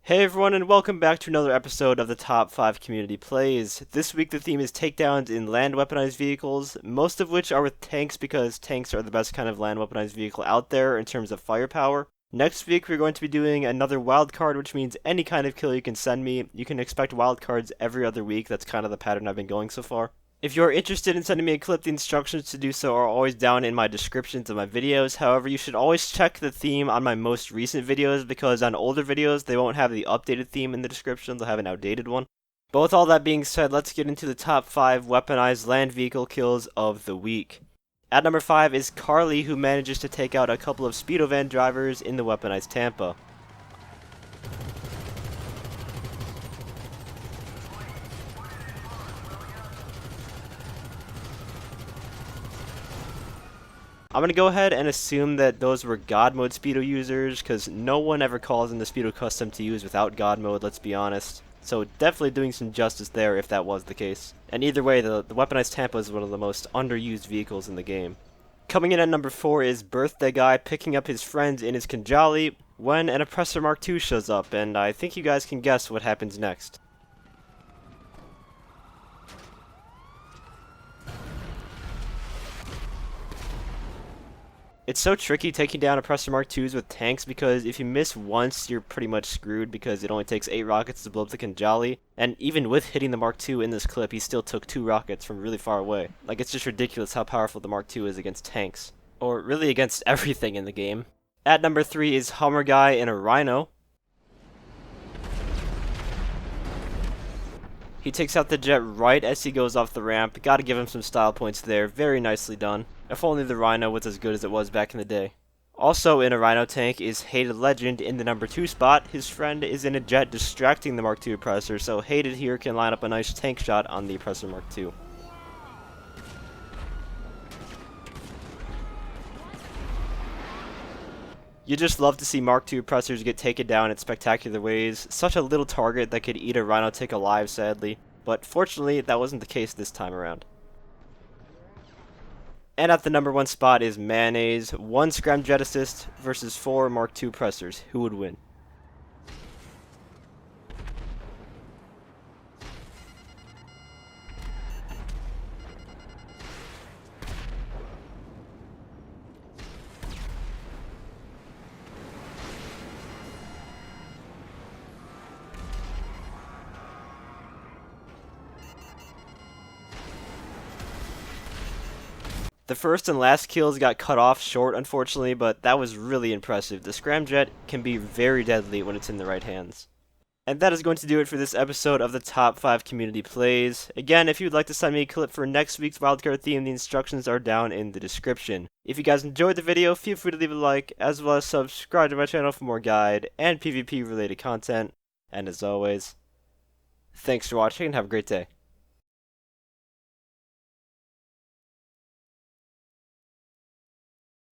Hey everyone, and welcome back to another episode of the Top 5 Community Plays. This week the theme is takedowns in land weaponized vehicles, most of which are with tanks because tanks are the best kind of land weaponized vehicle out there in terms of firepower. Next week we're going to be doing another wildcard, which means any kind of kill you can send me. You can expect wildcards every other week. That's kind of the pattern I've been going so far. If you're interested in sending me a clip, the instructions to do so are always down in my descriptions of my videos. However, you should always check the theme on my most recent videos because on older videos, they won't have the updated theme in the description. They'll have an outdated one. But with all that being said, let's get into the top 5 weaponized land vehicle kills of the week. At number 5 is Carly, who manages to take out a couple of Speedo van drivers in the weaponized Tampa. I'm going to go ahead and assume that those were God mode Speedo users, because no one ever calls in the Speedo custom to use without God mode, let's be honest. So definitely doing some justice there if that was the case. And either way, the weaponized Tampa is one of the most underused vehicles in the game. Coming in at number 4 is Birthday Guy picking up his friends in his Ghillie when an Oppressor Mark II shows up, and I think you guys can guess what happens next. It's so tricky taking down Oppressor Mark IIs with tanks because if you miss once, you're pretty much screwed because it only takes 8 rockets to blow up the Ghillie. And even with hitting the Mark II in this clip, he still took 2 rockets from really far away. Like, it's just ridiculous how powerful the Mark II is against tanks. Or really against everything in the game. At number 3 is Hummer Guy in a Rhino. He takes out the jet right as he goes off the ramp. Gotta give him some style points there. Very nicely done. If only the Rhino was as good as it was back in the day. Also in a Rhino tank is Hated Legend in the number 2 spot. His friend is in a jet distracting the Mark II Oppressor, so Hated here can line up a nice tank shot on the Oppressor Mark II. You just love to see Mark II Oppressors get taken down in spectacular ways. Such a little target that could eat a Rhino tank alive, sadly. But fortunately, that wasn't the case this time around. And at the number 1 spot is Mayonnaise. 1 Scram Jet Assist versus 4 Mark II Oppressors. Who would win? The first and last kills got cut off short, unfortunately, but that was really impressive. The Scramjet can be very deadly when it's in the right hands. And that is going to do it for this episode of the Top 5 Community Plays. Again, if you'd like to send me a clip for next week's wildcard theme, the instructions are down in the description. If you guys enjoyed the video, feel free to leave a like, as well as subscribe to my channel for more guide and PvP related content. And as always, thanks for watching and have a great day.